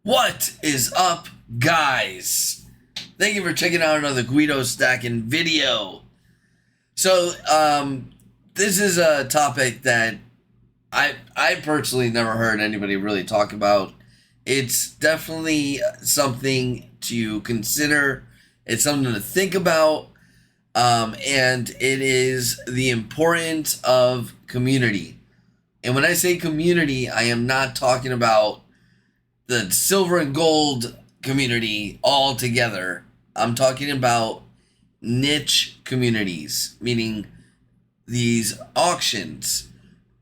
What is up, guys? Thank you for checking out another Guido Stackin video. So, this is a topic that I personally never heard anybody really talk about. It's definitely something to consider. It's something to think about. And it is the importance of community. And when I say community, I am not talking about the silver and gold community all together. I'm talking about niche communities, meaning these auctions.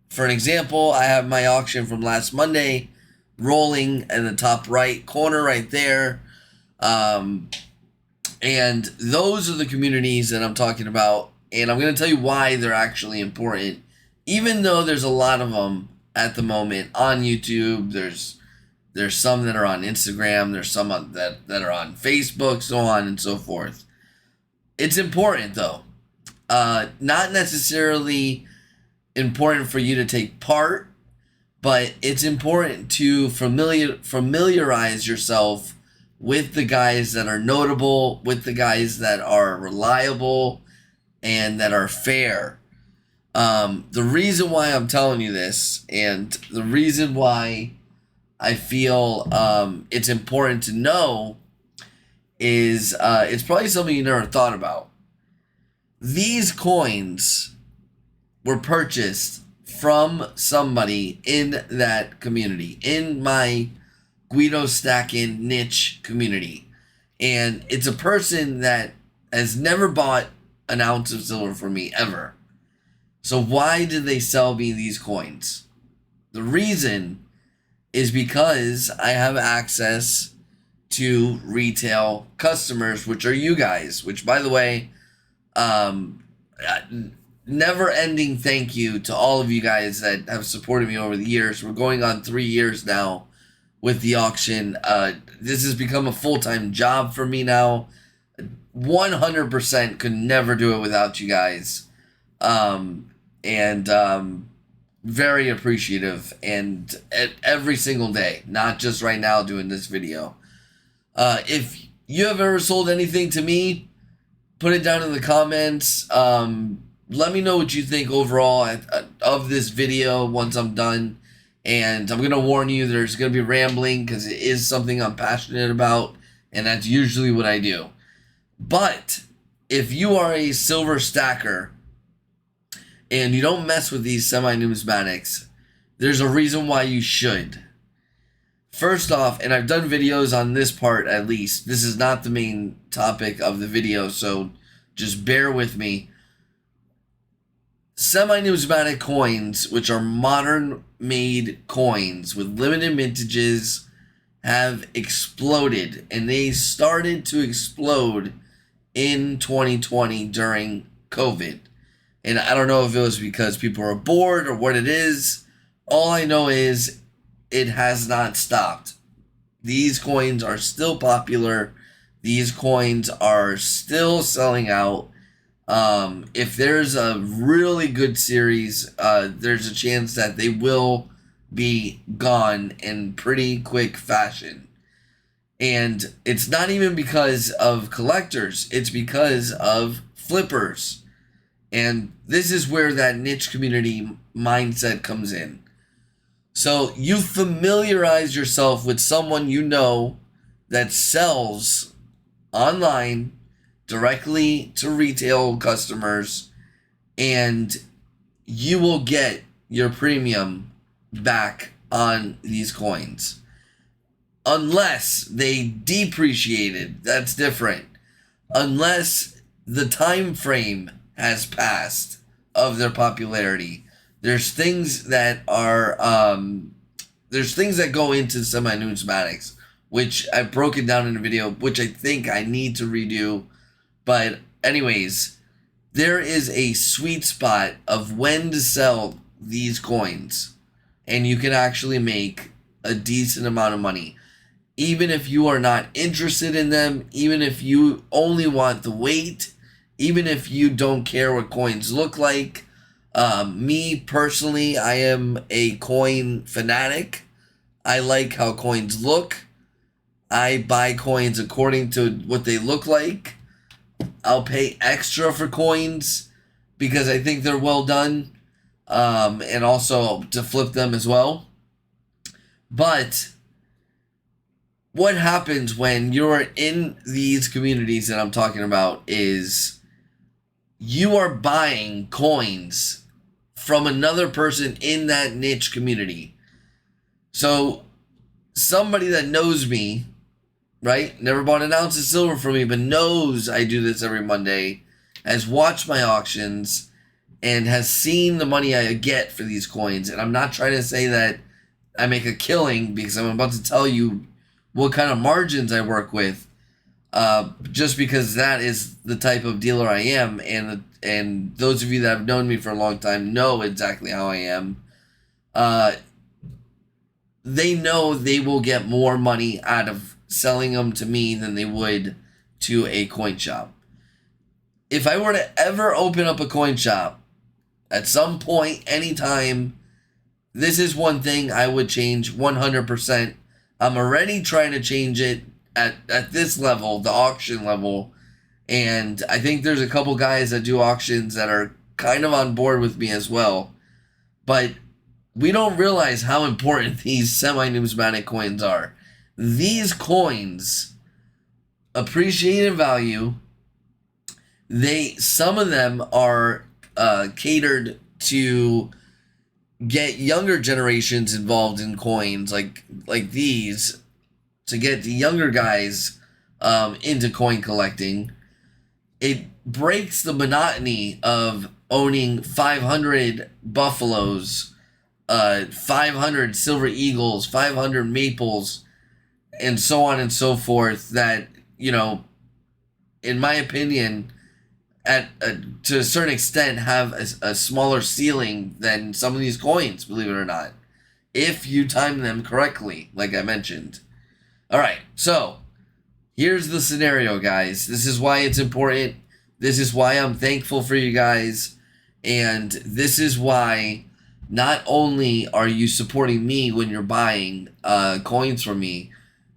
For an example, I have my auction from last Monday rolling in the top right corner right there. And those are the communities that I'm talking about. And I'm going to tell you why they're actually important. Even though there's a lot of them at the moment on YouTube, there's some that are on Instagram, there's some that are on Facebook, so on and so forth. It's important though. Not necessarily important for you to take part, but it's important to familiarize yourself with the guys that are notable, with the guys that are reliable, and that are fair. The reason why I'm telling you this, and the reason why I feel it's important to know is it's probably something you never thought about. These coins were purchased from somebody in that community, in my Guido Stackin niche community. And it's a person that has never bought an ounce of silver from me ever. So why did they sell me these coins? The reason is because I have access to retail customers, which are you guys, which, by the way, never-ending thank you to all of you guys that have supported me over the years. We're going on 3 years now with the auction. This has become a full-time job for me now. 100% could never do it without you guys. Very appreciative, and every single day, not just right now doing this video. If you have ever sold anything to me, put it down in the comments. Let me know what you think overall of this video once I'm done. And I'm going to warn you, there's going to be rambling because it is something I'm passionate about, and that's usually what I do. But if you are a silver stacker and you don't mess with these semi-numismatics, there's a reason why you should. First off, and I've done videos on this part at least, this is not the main topic of the video, so just bear with me. Semi-numismatic coins, which are modern-made coins with limited mintages, have exploded, and they started to explode in 2020 during COVID. And I don't know if it was because people are bored or what it is. All I know is it has not stopped. These coins are still popular. These coins are still selling out. If there's a really good series, there's a chance that they will be gone in pretty quick fashion. And it's not even because of collectors. It's because of flippers. And this is where that niche community mindset comes in. So you familiarize yourself with someone you know that sells online directly to retail customers, and you will get your premium back on these coins. Unless they depreciated, that's different. Unless the time frame has passed of their popularity. There's things that are there's things that go into semi-numismatics, which I've broken down in a video, which I think I need to redo. But anyways, there is a sweet spot of when to sell these coins, and you can actually make a decent amount of money. Even if you are not interested in them, even if you only want the weight, even if you don't care what coins look like. Me personally, I am a coin fanatic. I like how coins look. I buy coins according to what they look like. I'll pay extra for coins because I think they're well done, and also to flip them as well. But what happens when you're in these communities that I'm talking about is you are buying coins from another person in that niche community. So somebody that knows me, right, never bought an ounce of silver from me, but knows I do this every Monday, has watched my auctions, and has seen the money I get for these coins. And I'm not trying to say that I make a killing, because I'm about to tell you what kind of margins I work with, just because that is the type of dealer I am, and those of you that have known me for a long time know exactly how I am. They know they will get more money out of selling them to me than they would to a coin shop. If I were to ever open up a coin shop at some point, anytime, this is one thing I would change 100%. I'm already trying to change it at this level, the auction level. And I think there's a couple guys that do auctions that are kind of on board with me as well. But we don't realize how important these semi-numismatic coins are. These coins appreciate in value. Some of them are catered to get younger generations involved in coins like these, to get the younger guys into coin collecting. It breaks the monotony of owning 500 buffaloes, 500 silver eagles, 500 maples, and so on and so forth, that, you know, in my opinion, to a certain extent, have a smaller ceiling than some of these coins, believe it or not, if you time them correctly, like I mentioned. All right, so here's the scenario, guys. This is why it's important. This is why I'm thankful for you guys. And this is why not only are you supporting me when you're buying coins from me,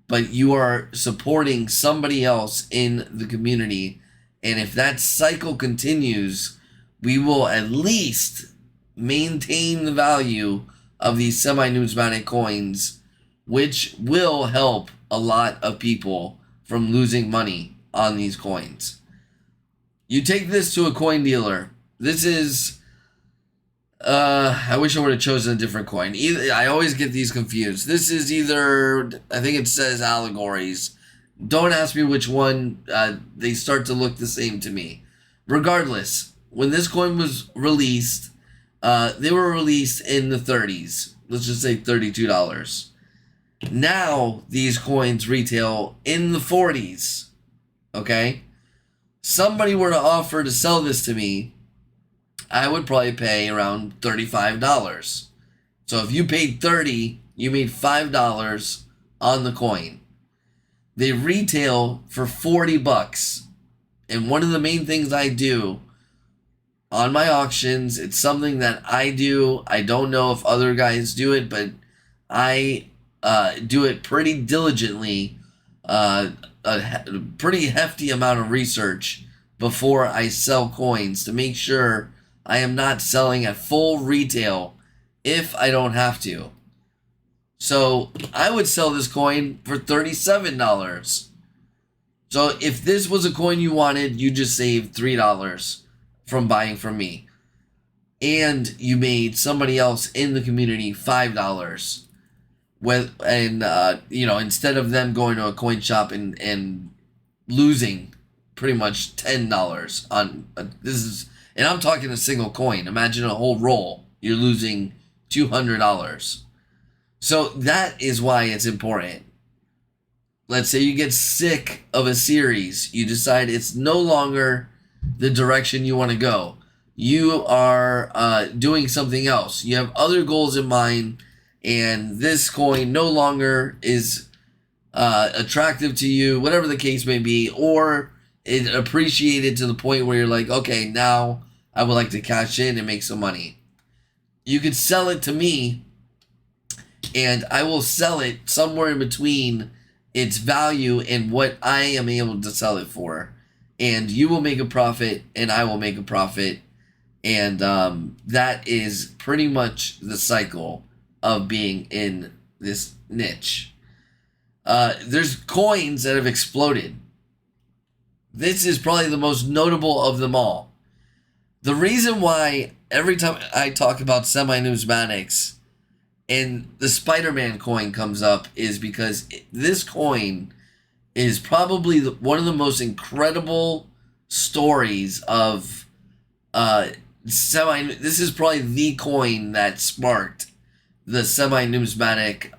but you are supporting somebody else in the community. And if that cycle continues, we will at least maintain the value of these semi-numismatic coins, which will help a lot of people from losing money on these coins. You take this to a coin dealer. This is, I wish I would have chosen a different coin. I always get these confused. This is either, I think it says allegories. Don't ask me which one. They start to look the same to me. Regardless, when this coin was released, they were released in the 30s. Let's just say $32. Now these coins retail in the 40s. Okay? Somebody were to offer to sell this to me, I would probably pay around $35. So if you paid $30, you made $5 on the coin. They retail for $40. And one of the main things I do on my auctions, it's something that I do. I don't know if other guys do it, but I do it pretty diligently, a pretty hefty amount of research before I sell coins to make sure I am not selling at full retail if I don't have to. So I would sell this coin for $37. So if this was a coin you wanted, you just saved $3 from buying from me. And you made somebody else in the community $5. Instead of them going to a coin shop and losing pretty much $10 on and I'm talking a single coin. Imagine a whole roll. You're losing $200. So that is why it's important. Let's say you get sick of a series. You decide it's no longer the direction you want to go. You are doing something else. You have other goals in mind, and this coin no longer is attractive to you, whatever the case may be, or it appreciated to the point where you're like, okay, now I would like to cash in and make some money. You could sell it to me, and I will sell it somewhere in between its value and what I am able to sell it for. And you will make a profit, and I will make a profit. And that is pretty much the cycle of being in this niche. There's coins that have exploded. This is probably the most notable of them all. The reason why every time I talk about semi-numismatics and the Spider-Man coin comes up is because this coin is probably one of the most incredible stories of this is probably the coin that sparked the semi-numismatic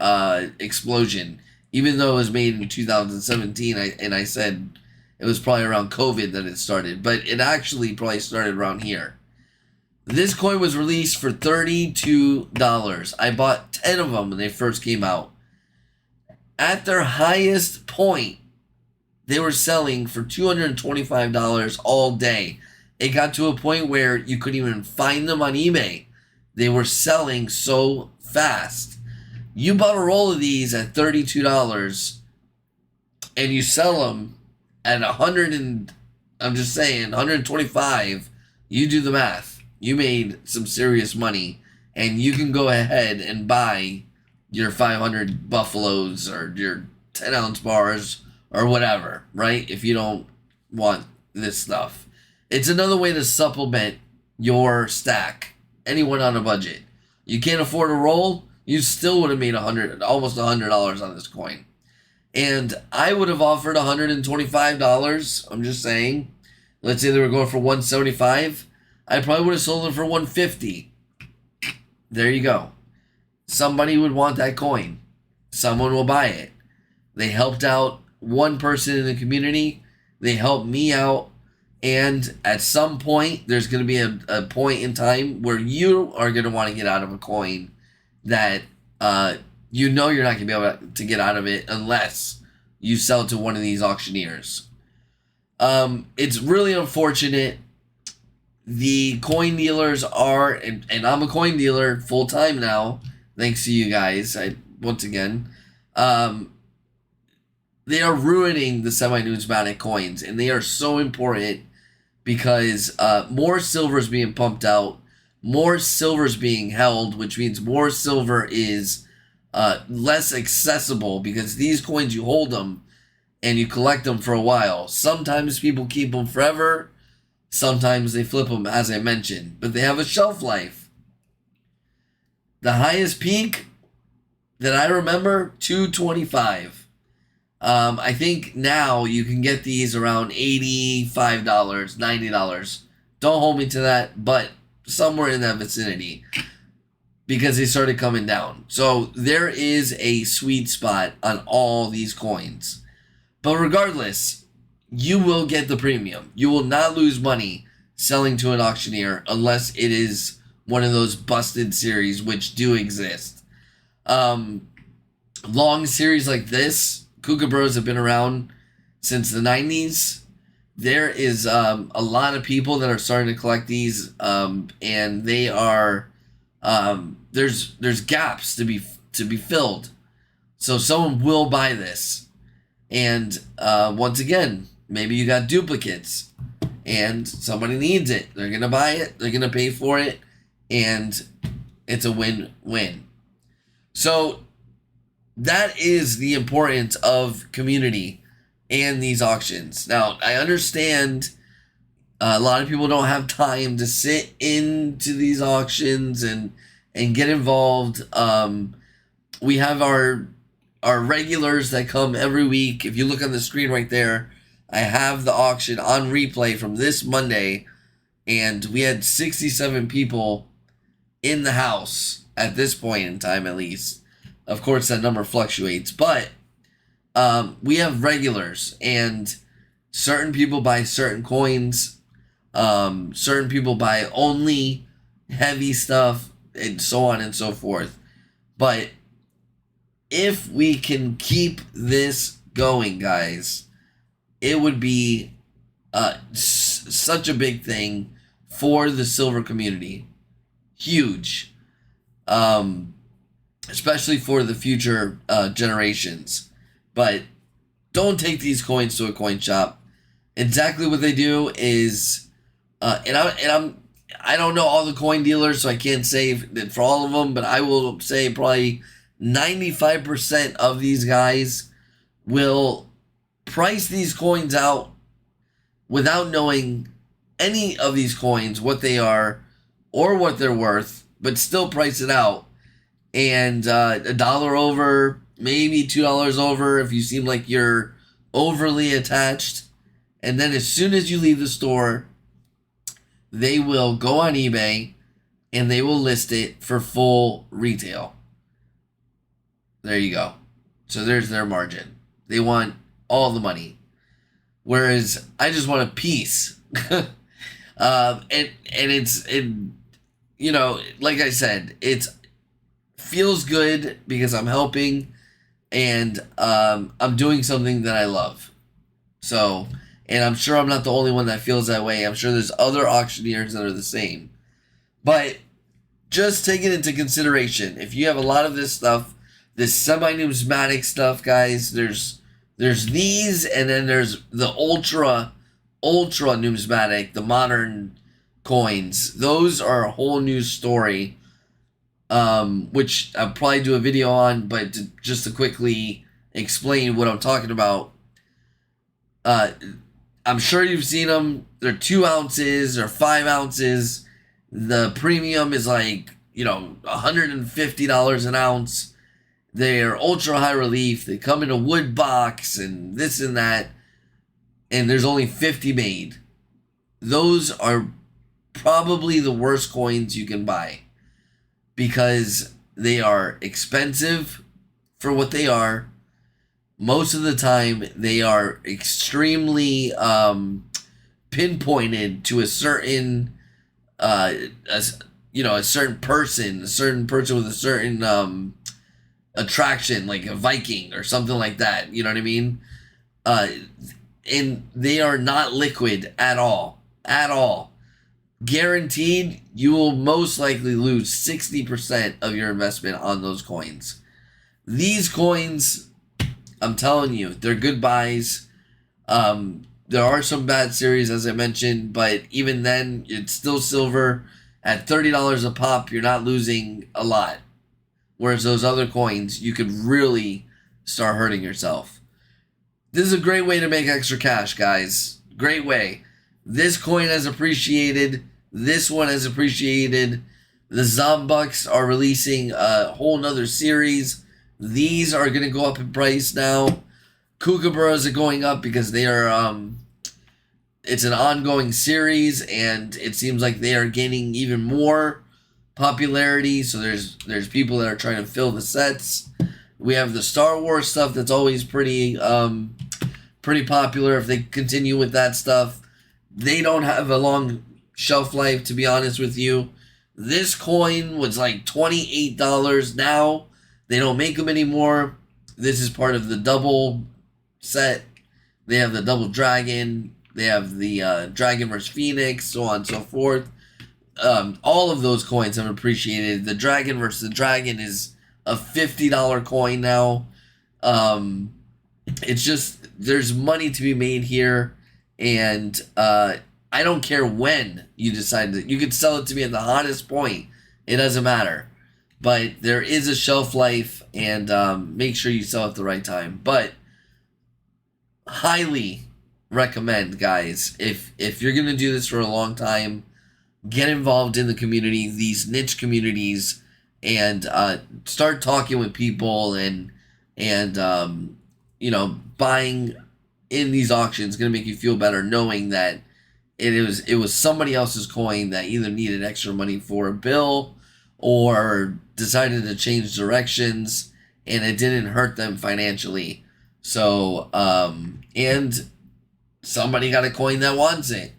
explosion. Even though it was made in 2017, I said it was probably around COVID that it started, but it actually probably started around here. This coin was released for $32. I bought 10 of them when they first came out. At their highest point, they were selling for $225 all day. It got to a point where you couldn't even find them on eBay. They were selling so fast. You bought a roll of these at $32 and you sell them at 100 and I'm just saying 125. You do the math. You made some serious money, and you can go ahead and buy your 500 buffaloes or your 10-ounce bars or whatever, right? If you don't want this stuff. It's another way to supplement your stack. Anyone on a budget. You can't afford a roll, you still would have made almost $100 on this coin. And I would have offered $125. I'm just saying. Let's say they were going for $175. I probably would have sold them for $150. There you go. Somebody would want that coin. Someone will buy it. They helped out one person in the community. They helped me out. And at some point, there's going to be a point in time where you are going to want to get out of a coin that you know you're not going to be able to get out of it unless you sell to one of these auctioneers. It's really unfortunate. The coin dealers are, and I'm a coin dealer full time now, thanks to you guys. Once again, they are ruining the semi-numismatic coins, and they are so important because more silver is being pumped out, more silver is being held, which means more silver is less accessible because these coins, you hold them and you collect them for a while. Sometimes people keep them forever. Sometimes they flip them, as I mentioned, but they have a shelf life. The highest peak that I remember, $225. I think now you can get these around $85, $90. Don't hold me to that, but somewhere in that vicinity because they started coming down. So there is a sweet spot on all these coins. But regardless, you will get the premium. You will not lose money selling to an auctioneer unless it is one of those busted series, which do exist. Long series like this, Kookaburras have been around since the 90s. There is a lot of people that are starting to collect these, and they are there's gaps to be filled. So someone will buy this, and once again, maybe you got duplicates, and somebody needs it. They're gonna buy it. They're gonna pay for it, and it's a win-win. So that is the importance of community and these auctions. Now, I understand a lot of people don't have time to sit into these auctions and get involved. We have our regulars that come every week. If you look on the screen right there, I have the auction on replay from this Monday, and we had 67 people in the house at this point in time, at least. Of course, that number fluctuates, but we have regulars, and certain people buy certain coins. Certain people buy only heavy stuff, and so on and so forth. But if we can keep this going, guys, it would be such a big thing for the silver community. Huge. Especially for the future generations. But don't take these coins to a coin shop. Exactly what they do is, I don't know all the coin dealers, so I can't say that for all of them, but I will say probably 95% of these guys will price these coins out without knowing any of these coins, what they are or what they're worth, but still price it out. And $1 over, maybe $2 over if you seem like you're overly attached. And then as soon as you leave the store, they will go on eBay and they will list it for full retail. There you go. So there's their margin. They want all the money. Whereas I just want a piece. And like I said, it's feels good because I'm helping and I'm doing something that I love. So, and I'm sure I'm not the only one that feels that way. I'm sure there's other auctioneers that are the same. But just take it into consideration. If you have a lot of this stuff, this semi-numismatic stuff, guys, there's these, and then there's the ultra numismatic, the modern coins. Those are a whole new story, which I'll probably do a video on, but just to quickly explain what I'm talking about. I'm sure you've seen them. They're 2 ounces or 5 ounces. The premium is like, $150 an ounce. They're ultra high relief. They come in a wood box and this and that. And there's only 50 made. Those are probably the worst coins you can buy because they are expensive for what they are. Most of the time, they are extremely pinpointed to a certain, a certain person with a certain attraction, like a Viking or something like that. You know what I mean? And they are not liquid at all. Guaranteed, you will most likely lose 60% of your investment on those coins. These coins, I'm telling you, they're good buys. There are some bad series, as I mentioned, but even then, it's still silver. At $30 a pop, you're not losing a lot. Whereas those other coins, you could really start hurting yourself. This is a great way to make extra cash, guys. Great way. This coin has appreciated. This one has appreciated. The Zombucks are releasing a whole nother series. These are going to go up in price now. Kookaburras are going up because they are, it's an ongoing series, and it seems like they are gaining even more popularity. So there's people that are trying to fill the sets. We have the Star Wars stuff that's always pretty popular. If they continue with that stuff, they don't have a long shelf life, to be honest with you. This coin was like $28 now. They don't make them anymore. This is part of the double set. They have the double dragon. They have the dragon versus phoenix, so on and so forth. All of those coins have appreciated. The dragon versus the dragon is a $50 coin now. It's just, there's money to be made here, and I don't care when you decide that. You could sell it to me at the hottest point. It doesn't matter. But there is a shelf life, and make sure you sell at the right time. But highly recommend, guys, if you're going to do this for a long time, get involved in the community, these niche communities, and start talking with people and buying in these auctions is going to make you feel better knowing that it was somebody else's coin that either needed extra money for a bill or decided to change directions, and it didn't hurt them financially. So, and somebody got a coin that wants it.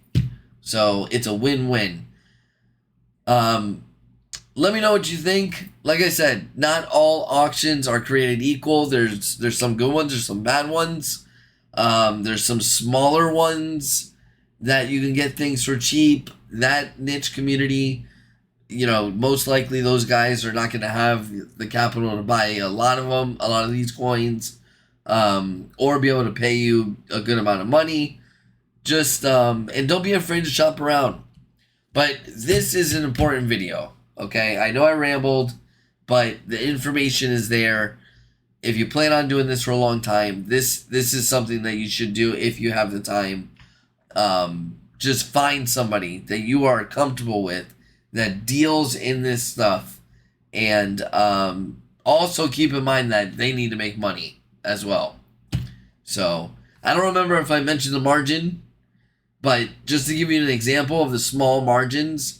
So it's a win-win. Let me know what you think. Like I said, not all auctions are created equal. There's some good ones, there's some bad ones. There's some smaller ones that you can get things for cheap. That niche community, most likely those guys are not going to have the capital to buy a lot of them, a lot of these coins. or be able to pay you a good amount of money. Just and don't be afraid to shop around. But this is an important video, okay? I know I rambled, but the information is there. If you plan on doing this for a long time, this is something that you should do if you have the time. Just find somebody that you are comfortable with that deals in this stuff, and also keep in mind that they need to make money as well. So I don't remember if I mentioned the margin, but just to give you an example of the small margins,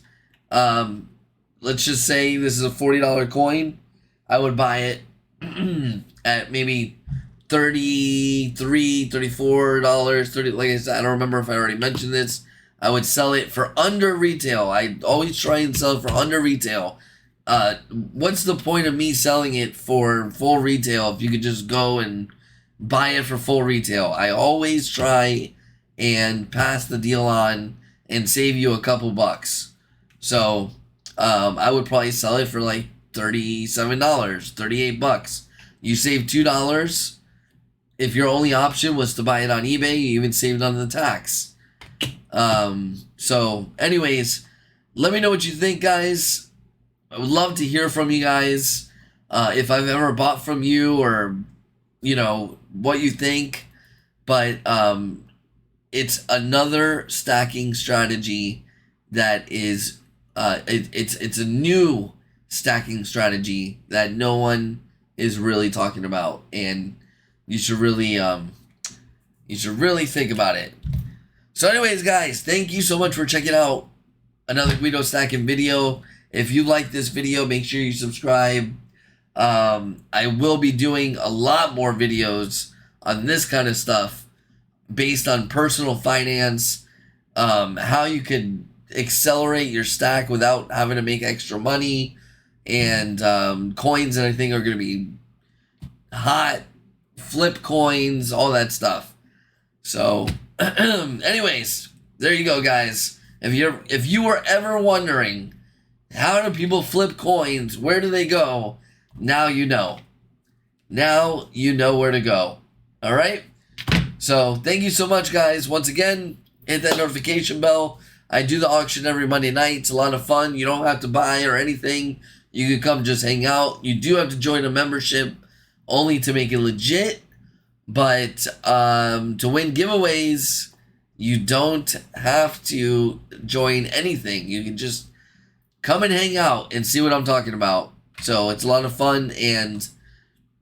let's just say this is a $40 coin. I would buy it at maybe $33, $34, 30. Like I said, I don't remember if I already mentioned this. I would sell it for under retail. I always try and sell it for under retail. What's the point of me selling it for full retail if you could just go and buy it for full retail? I always try and pass the deal on and save you a couple bucks. So I would probably sell it for like $37, 38 bucks. You save $2. If your only option was to buy it on eBay, you even saved on the tax. So anyways, let me know what you think, guys. I would love to hear from you guys. If I've ever bought from you, or what you think. But it's another stacking strategy that is it's a new stacking strategy that no one is really talking about, and you should really think about it. So anyways, guys, thank you so much for checking out another Guido Stackin video. If you like this video, make sure you subscribe. I will be doing a lot more videos on this kind of stuff based on personal finance, how you could accelerate your stack without having to make extra money, and coins that I think are going to be hot, flip coins, all that stuff. So anyways, there you go, guys. If you were ever wondering, how do people flip coins, where do they go, now you know. Now you know where to go. All right? So thank you so much, guys. Once again, hit that notification bell. I do the auction every Monday night. It's a lot of fun. You don't have to buy or anything. You can come just hang out. You do have to join a membership only to make it legit. But to win giveaways, you don't have to join anything. You can just come and hang out and see what I'm talking about. So it's a lot of fun, and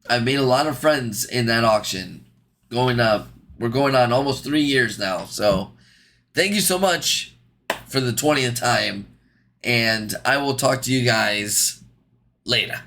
I've made a lot of friends in that auction. We're going on almost 3 years now. So thank you so much for the 20th time, and I will talk to you guys later.